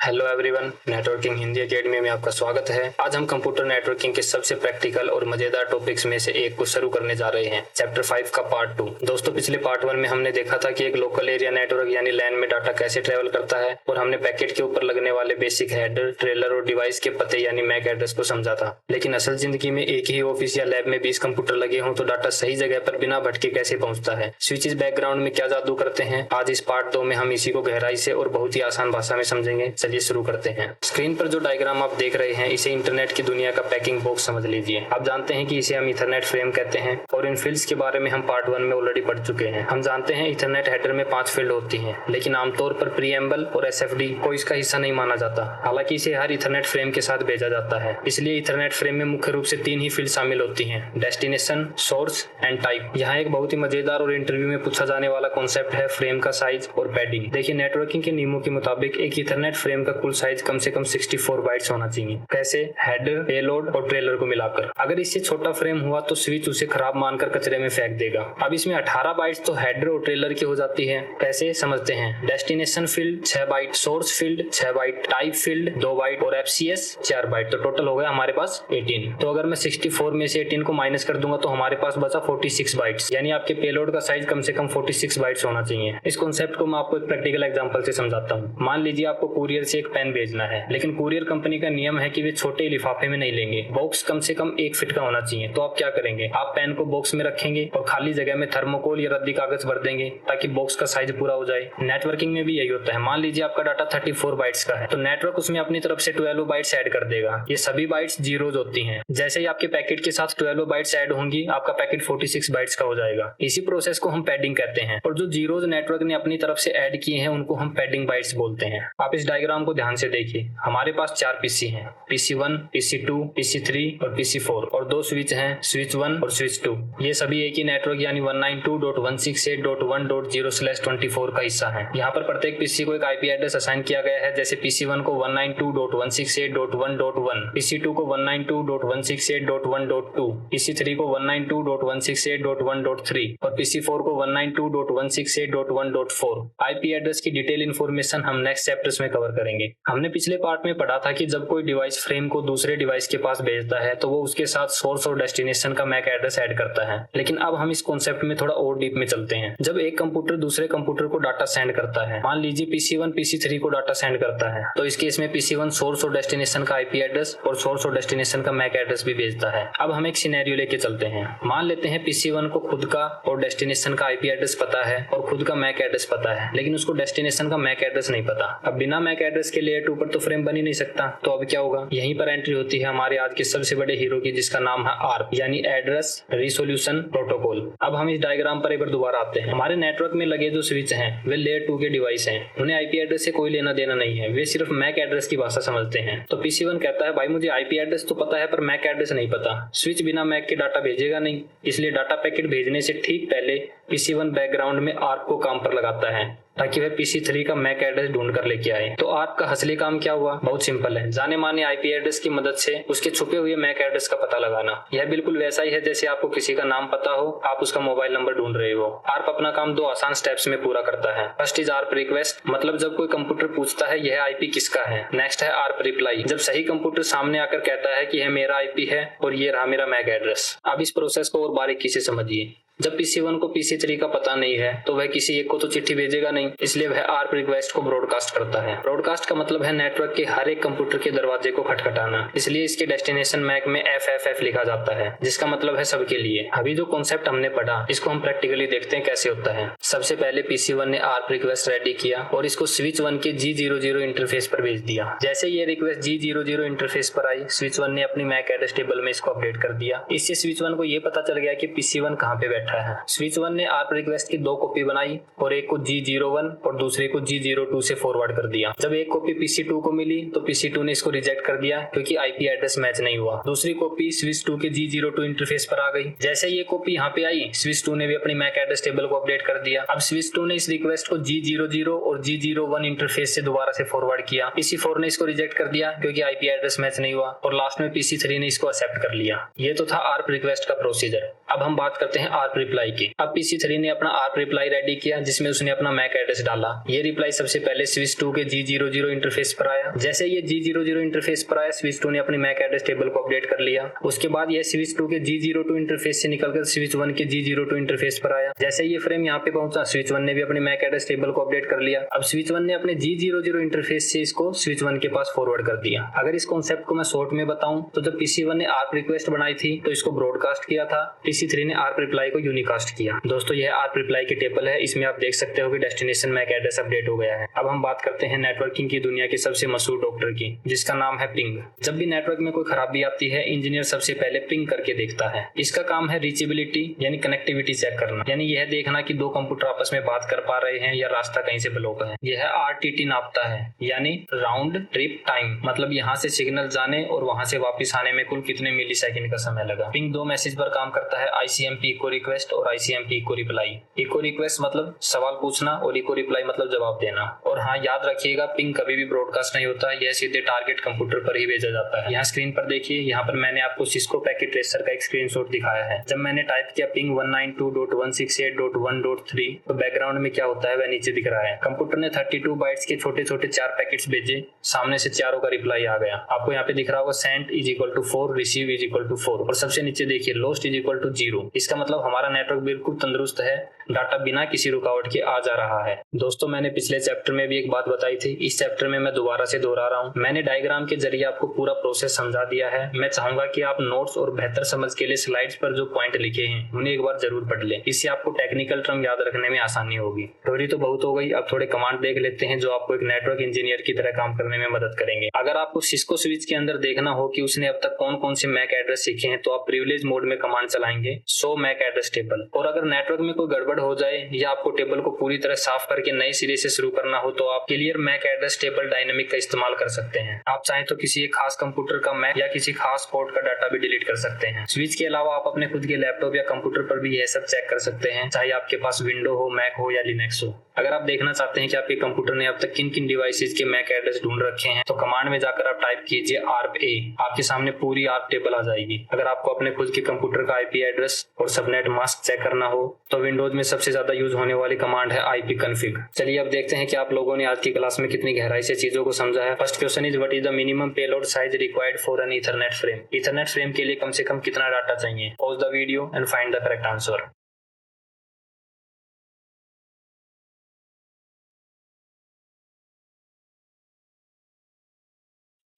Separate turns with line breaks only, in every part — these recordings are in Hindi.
Hello everyone, networking Hindi academy में आपका स्वागत है। आज हम कंप्यूटर नेटवर्किंग के सबसे प्रैक्टिकल और मजेदार टॉपिक्स में से एक को शुरू करने जा रहे हैं, चैप्टर 5 का पार्ट 2। दोस्तों, पिछले पार्ट 1 में हमने देखा था कि एक लोकल एरिया नेटवर्क यानी लैन में डाटा कैसे ट्रेवल करता है और हमने पैकेट के ऊपर लगने वाले बेसिक हेडर, ट्रेलर और डिवाइस के पते यानी मैक एड्रेस को समझा था। लेकिन असल जिंदगी में एक ही ऑफिस या लैब में 20 कंप्यूटर लगे हों तो डाटा सही जगह पर बिना भटके कैसे पहुंचता है, स्विचेस बैकग्राउंड में क्या जादू करते हैं, आज इस पार्ट 2 में हम इसी को गहराई से और बहुत ही आसान भाषा में समझेंगे। चलिए शुरू करते हैं। स्क्रीन पर जो डायग्राम आप देख रहे हैं, इसे इंटरनेट की दुनिया का पैकिंग बॉक्स समझ लीजिए। आप जानते हैं कि इसे हम इथरनेट फ्रेम कहते हैं और इन फील्ड्स के बारे में हम पार्ट 1 में ऑलरेडी पढ़ चुके हैं। हम जानते हैं इथरनेट हेडर में 5 फील्ड होती हैं, लेकिन आमतौर पर प्रीएम्बल और एसएफडी को इसका हिस्सा नहीं माना जाता। हालांकि इसे हर इथरनेट फ्रेम के साथ भेजा जाता है। इसलिए इथरनेट फ्रेम में मुख्य रूप से 3 ही फील्ड शामिल होती हैं, डेस्टिनेशन, सोर्स एंड टाइप। यहाँ एक बहुत ही मजेदार और इंटरव्यू में पूछा जाने वाला कॉन्सेप्ट है फ्रेम का साइज और पैडिंग। देखिए, नेटवर्किंग के नियमों के मुताबिक एक इथरनेट फ्रेम का कुल साइज कम से कम 64 बाइट्स होना चाहिए। कैसे? हेडर, पेलोड और ट्रेलर को मिलाकर। अगर इससे छोटा फ्रेम हुआ तो स्विच उसे खराब मानकर कचरे में फेंक देगा। अब इसमें 18 बाइट्स तो हेडर और ट्रेलर की हो जाती है। कैसे समझते हैं? Destination field 6 byte, source field 6 byte, type field 2 byte और एफसीएस 4 बाइट, तो टोटल हो गया हमारे पास 18। तो अगर मैं 64 में से 18 को माइनस कर दूंगा तो हमारे पास बचा 46 बाइट्स, यानी आपके पेलोड का साइज कम से कम 46 बाइट्स होना चाहिए। इस कॉन्सेप्ट को मैं आपको एक प्रैक्टिकल एग्जांपल से समझाता हूँ। मान लीजिए आपको कुरियर से एक पेन भेजना है, लेकिन कुरियर कंपनी का नियम है कि वे छोटे लिफाफे में नहीं लेंगे, बॉक्स कम से कम 1 फीट का होना चाहिए। तो आप क्या करेंगे? आप पेन को बॉक्स में रखेंगे और खाली जगह में थर्मोकोल या रद्दी कागज भर देंगे ताकि बॉक्स का साइज पूरा हो जाए। नेटवर्किंग में भी यही होता है। मान लीजिए आपका डाटा 34 बाइट्स का है, तो नेटवर्क उसमें अपनी तरफ से 12 बाइट्स ऐड कर देगा। ये सभी बाइट्स जीरोज होती हैं। जैसे ही आपके पैकेट के साथ 12 बाइट्स ऐड होंगी, आपका पैकेट 46 बाइट्स का हो जाएगा। इसी प्रोसेस को हम पैडिंग कहते हैं और जो जीरोज नेटवर्क ने अपनी तरफ से ऐड किए हैं उनको हम पैडिंग बाइट्स बोलते हैं। आप इस डायग्राम को ध्यान से देखिए। हमारे पास 4 पीसी हैं, PC1, PC2, PC3 और PC4 और 2 स्विच हैं, स्विच 1 और स्विच 2। ये सभी एक ही नेटवर्क यानी 192.168.1.0/24 का हिस्सा है। यहाँ पर प्रत्येक पीसी को एक आईपी एड्रेस असाइन किया गया है। जैसे PC1 को 192.168.1.1, PC2 को 192.168.1.2, PC3 को 192.168.1.3 और PC4 को 192.168.1.4। आईपी एड्रेस की डिटेल इन्फॉर्मेशन हम नेक्स्ट चैप्टर्स में कवर करेंगे। हमने पिछले पार्ट में पढ़ा था कि जब कोई डिवाइस फ्रेम को दूसरे डिवाइस के पास भेजता है तो वो उसके साथ सोर्स और डेस्टिनेशन का मैक एड्रेस ऐड करता है। लेकिन अब हम इस कॉन्सेप्ट में थोड़ा और डीप में चलते हैं। जब एक कंप्यूटर दूसरे कंप्यूटर को डाटा सेंड करता है, मान लीजिए PC1 PC3 को डाटा सेंड करता है, तो इस केस में PC1 सोर्स और डेस्टिनेशन का आईपी एड्रेस और सोर्स और डेस्टिनेशन का मैक एड्रेस भी भेजता है। अब हम एक सिनेरियो लेके चलते हैं। मान लेते हैं PC1 को खुद का और डेस्टिनेशन का आईपी एड्रेस पता है और खुद का मैक एड्रेस पता है, लेकिन उसको डेस्टिनेशन का मैक एड्रेस नहीं पता। अब बिना मैक एड्रेस के लेयर 2 पर तो फ्रेम बन ही नहीं सकता। तो अब क्या होगा? यहीं पर एंट्री होती है हमारे आज के सबसे बड़े हीरो की, जिसका नाम है ARP यानी एड्रेस रिसोल्यूशन प्रोटोकॉल। अब हम इस डायग्राम पर एक बार दोबारा आते हैं। हमारे नेटवर्क में लगे जो स्विच हैं वे लेयर 2 के डिवाइस हैं। उन्हें आईपी एड्रेस से कोई लेना देना नहीं है, वे सिर्फ मैक एड्रेस की भाषा समझते हैं। तो PC1 कहता है, भाई मुझे आईपी एड्रेस तो पता है पर मैक एड्रेस नहीं पता। स्विच बिना मैक के डाटा भेजेगा नहीं, इसलिए डाटा पैकेट भेजने से ठीक पहले PC1 बैकग्राउंड में ARP को काम पर लगाता है ताकि वह PC3 का मैक एड्रेस ढूंढ कर लेके आए। तो ARP का असली काम क्या हुआ? बहुत सिंपल है, जाने माने आईपी एड्रेस की मदद से उसके छुपे हुए मैक एड्रेस का पता लगाना। यह बिल्कुल वैसा ही है जैसे आपको किसी का नाम पता हो, आप उसका मोबाइल नंबर ढूंढ रहे हो। ARP अपना काम 2 आसान स्टेप्स में पूरा करता है। फर्स्ट इज ARP रिक्वेस्ट, मतलब जब कोई कंप्यूटर पूछता है यह आईपी किसका है। नेक्स्ट है ARP रिप्लाई, जब सही कंप्यूटर सामने आकर कहता है कि यह मेरा आईपी है और ये रहा मेरा मैक एड्रेस। अब इस प्रोसेस को और बारीकी से समझिए। जब PC1 को PC3 का पता नहीं है तो वह किसी एक को तो चिट्ठी भेजेगा नहीं, इसलिए वह ARP रिक्वेस्ट को ब्रॉडकास्ट करता है। ब्रॉडकास्ट का मतलब है नेटवर्क के हर एक कंप्यूटर के दरवाजे को खटखटाना, इसलिए इसके डेस्टिनेशन मैक में FFF लिखा जाता है, जिसका मतलब है सबके लिए। अभी जो कॉन्सेप्ट हमने पढ़ा इसको हम प्रैक्टिकली देखते हैं कैसे होता है। सबसे पहले PC1 ने ARP रिक्वेस्ट रेडी किया और इसको स्विच 1 के G00 इंटरफेस पर भेज दिया। जैसे ये रिक्वेस्ट G00 इंटरफेस पर आई, स्विच 1 ने अपनी मैक एड्रेस टेबल में इसको अपडेट कर दिया। इससे स्विच 1 को ये पता चल गया कि PC1 कहाँ पे बैठा है। स्विच 1 ने ARP रिक्वेस्ट की 2 कॉपी बनाई और एक को G01 और दूसरे को G02 से फॉरवर्ड कर दिया। जब एक कॉपी PC2 को मिली तो PC2 ने इसको रिजेक्ट कर दिया क्योंकि आईपी एड्रेस मैच नहीं हुआ। दूसरी कॉपी स्विच 2 के G02 इंटरफेस पर आ गई। जैसे ये कॉपी यहाँ पे आई, स्विच 2 ने भी अपनी मैक एड्रेस टेबल को अपडेट कर दिया। अब स्विच 2 ने इस रिक्वेस्ट को G00 और G01 इंटरफेस से दोबारा से फॉरवर्ड किया। PC4 ने इसको रिजेक्ट कर दिया क्योंकि आईपी एड्रेस मैच नहीं हुआ और लास्ट में PC3 ने इसको एक्सेप्ट कर लिया। ये तो था ARP रिक्वेस्ट का प्रोसीजर। अब हम बात करते हैं ARP रिप्लाई की। अब PC3 ने अपना ARP रिप्लाई रेडी किया जिसमें उसने अपना मैक एड्रेस डाला। ये रिप्लाई सबसे पहले स्विच 2 के G00 इंटरफेस पर आया। जैसे ये G00 इंटरफेस पर आया, स्विच 2 ने अपनी मैक एड्रेस टेबल को अपडेट कर लिया। उसके बाद ये स्विच 2 के G02 इंटरफेस से निकलकर स्विच 1 के G02 इंटरफेस पर आया। जैसे ये फ्रेम यहाँ पे पहुंचा, स्विच 1 ने भी अपनी मैक एड्रेस टेबल को अपडेट कर लिया। अब स्विच 1 ने अपने G00 इंटरफेस से इसको स्विच 1 के पास फॉरवर्ड कर दिया। अगर इस कॉन्सेप्ट को मैं शॉर्ट में बताऊं तो जब PC1 ने ARP रिक्वेस्ट बनाई थी तो इसको ब्रॉडकास्ट किया था, PC3 ने ARP रिप्लाई को यूनिकास्ट किया। दोस्तों यह ARP रिप्लाई की टेबल है, इसमें आप देख सकते हो कि डेस्टिनेशन मैक एड्रेस अपडेट हो गया है। अब हम बात करते हैं नेटवर्किंग की दुनिया के सबसे मशहूर डॉक्टर की, जिसका नाम है पिंग। जब भी नेटवर्क में कोई खराबी आती है, इंजीनियर सबसे पहले पिंग करके देखता है। इसका काम है रीचेबिलिटी यानी कनेक्टिविटी चेक करना, यानी यह देखना कि दो कंप्यूटर आपस में बात कर पा रहे हैं या रास्ता कहीं से ब्लॉक है। यह RTT नापता है यानी राउंड ट्रिप टाइम, मतलब यहाँ से सिग्नल जाने और वहां से वापस आने में कुल कितने मिली सेकंड का समय लगा। पिंग दो मैसेज पर काम करता है, ICMP इको रिक्वेस्ट और ICMP echo reply. Echo request मतलब सवाल पूछना और इको रिप्लाई मतलब जवाब देना। और हाँ, याद रखिएगा पिंग कभी भी ब्रॉडकास्ट नहीं होता, यह सीधे टारगेट कंप्यूटर पर ही भेजा जाता है। यहाँ स्क्रीन पर देखिए, यहाँ पर मैंने आपको सिस्को पैकेट ट्रेसर का एक स्क्रीनशॉट दिखाया है। जब मैंने टाइप किया पिंग 192.168.1.3 तो बैकग्राउंड में क्या होता है वह नीचे दिख रहा है। कंप्यूटर ने 32 बाइट्स के छोटे छोटे 4 पैकेट्स भेजे, सामने से चारों का रिप्लाई आ गया। आपको यहाँ पे दिख रहा होगा send is equal to 4, receive is equal to 4 और सबसे नीचे देखिए लॉस्ट इज इक्वल टू 0। इसका मतलब हमारा नेटवर्क बिल्कुल तंदुरुस्त है, डाटा बिना किसी रुकावट के आ जा रहा है। दोस्तों मैंने पिछले चैप्टर में भी एक बात बताई थी, इस चैप्टर में मैं दोबारा से दोहरा रहा हूँ। मैंने डायग्राम के जरिए आपको पूरा प्रोसेस समझा दिया है। मैं चाहूंगा कि आप नोट्स और बेहतर समझ के लिए स्लाइड्स पर जो पॉइंट लिखे हैं उन्हें एक बार जरूर पढ़ लें, इससे आपको टेक्निकल टर्म याद रखने में आसानी होगी। थ्योरी तो बहुत हो गई, अब थोड़े कमांड देख लेते हैं जो आपको एक नेटवर्क इंजीनियर की तरह काम करने में मदद करेंगे। अगर आपको सिस्को स्विच के अंदर देखना हो कि उसने अब तक कौन कौन से मैक एड्रेस सीखे हैं तो आप प्रिविलेज मोड में कमांड चलाएंगे शो मैक एड्रेस टेबल। और अगर नेटवर्क में कोई गड़बड़ हो जाए या आपको टेबल को पूरी तरह साफ करके नए सिरे से शुरू करना हो तो आप clear MAC address table dynamic का इस्तेमाल कर सकते हैं। आप चाहें तो किसी एक खास कंप्यूटर का मैक या किसी खास पोर्ट का डाटा भी डिलीट कर सकते हैं। स्विच के अलावा आप अपने खुद के लैपटॉप या कंप्यूटर पर भी यह सब चेक कर सकते हैं, चाहे आपके पास विंडो हो, मैक हो या लिनक्स हो। अगर आप देखना चाहते हैं कि आपके कंप्यूटर ने अब तक किन किन डिवाइसेस के मैक एड्रेस ढूंढ रखे हैं तो कमांड में जाकर आप टाइप कीजिए ARP-A, आपके सामने पूरी ARP टेबल आ जाएगी। अगर आपको अपने खुद के कंप्यूटर का IP एड्रेस और सबनेट मास्क चेक करना हो तो विंडोज में सबसे ज्यादा यूज होने वाली कमांड है ipconfig। चलिए अब देखते हैं कि आप लोगों ने आज की क्लास में कितनी गहराई से चीजों को समझा है। First question is what is the minimum payload size required for an Ethernet frame. Ethernet frame के लिए कम से कम कितना डाटा चाहिए? Pause the video and find the correct answer.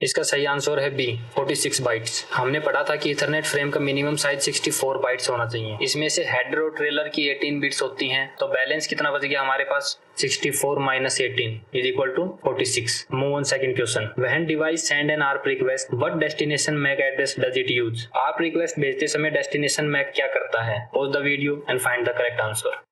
इसका सही आंसर है बी 46 बाइट्स। हमने पढ़ा था कि इथरनेट फ्रेम का मिनिमम साइज 64 बाइट्स होना चाहिए। इसमें से हेडर और ट्रेलर की 18 बिट्स होती हैं, तो बैलेंस कितना बच गया हमारे पास? 64 minus 18 is equal to 46। Move on second question. When device send an ARP request what destination MAC address does it use. ARP request भेजते समय डेस्टिनेशन मैक क्या करता है? Pause the video and find the correct answer.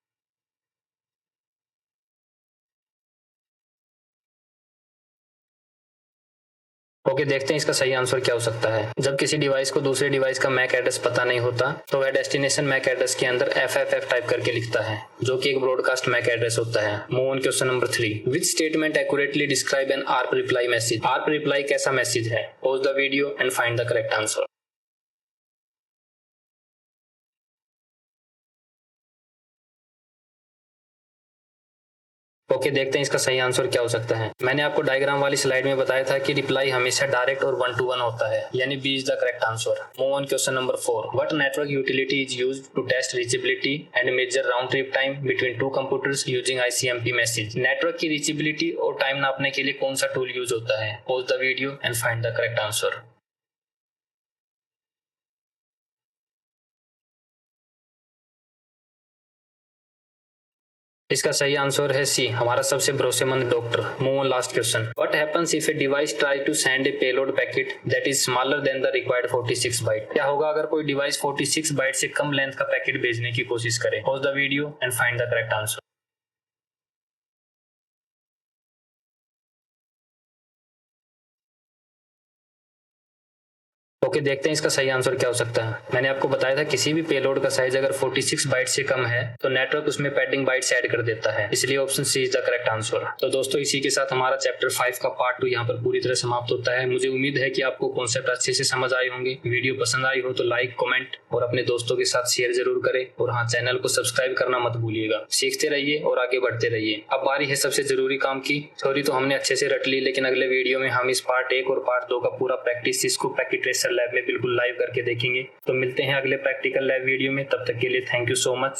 Okay, देखते हैं इसका सही आंसर क्या हो सकता है। जब किसी डिवाइस को दूसरे डिवाइस का मैक एड्रेस पता नहीं होता तो वह डेस्टिनेशन मैक एड्रेस के अंदर FFF टाइप करके लिखता है, जो कि एक ब्रॉडकास्ट मैक एड्रेस होता है। Move on question number 3। Which statement accurately describe N ARP reply message. ARP reply कैसा मैसेज है? Pause the video and find the correct answer. Okay, देखते हैं इसका सही आंसर क्या हो सकता है। मैंने आपको डायग्राम वाली स्लाइड में बताया था कि रिप्लाई हमेशा डायरेक्ट और 1 to 1 होता है, यानी B is the correct answer. Move on question number 4। What network utility is used to test reachability and measure round trip time between two computers using ICMP message. Network की रीचेबिलिटी और टाइम नापने के लिए कौन सा टूल यूज होता है? Pause the video and find the correct answer. इसका सही आंसर है सी, हमारा सबसे भरोसेमंद doctor. Move on last question. What happens if a device try to send a payload packet that is smaller than the required 46 byte. क्या होगा अगर कोई डिवाइस 46 बाइट से कम लेंथ का पैकेट भेजने की कोशिश करे? Pause the video and find the correct answer. Okay, देखते हैं इसका सही आंसर क्या हो सकता है। मैंने आपको बताया था किसी भी पेलोड का साइज अगर 46 बाइट से कम है तो नेटवर्क उसमें पैडिंग बाइट्स ऐड कर देता है, इसलिए option C is the correct answer. तो दोस्तों इसी के साथ हमारा चैप्टर 5 का पार्ट 2 यहाँ पर पूरी तरह समाप्त होता है। मुझे उम्मीद है कि आपको कॉन्सेप्ट अच्छे से समझ आए होंगे। वीडियो पसंद आई हो तो लाइक, कमेंट और अपने दोस्तों के साथ शेयर जरूर करें। और हाँ, चैनल को सब्सक्राइब करना मत भूलिएगा। सीखते रहिए और आगे बढ़ते रहिए। अब बारी है सबसे जरूरी काम की। थ्योरी तो हमने अच्छे से रट ली, लेकिन अगले वीडियो में हम इस पार्ट 1 और पार्ट 2 का पूरा प्रैक्टिस इसको पैकेट ट्रेसर लैब में बिल्कुल लाइव करके देखेंगे। तो मिलते हैं अगले प्रैक्टिकल लैब वीडियो में। तब तक के लिए थैंक यू सो मच।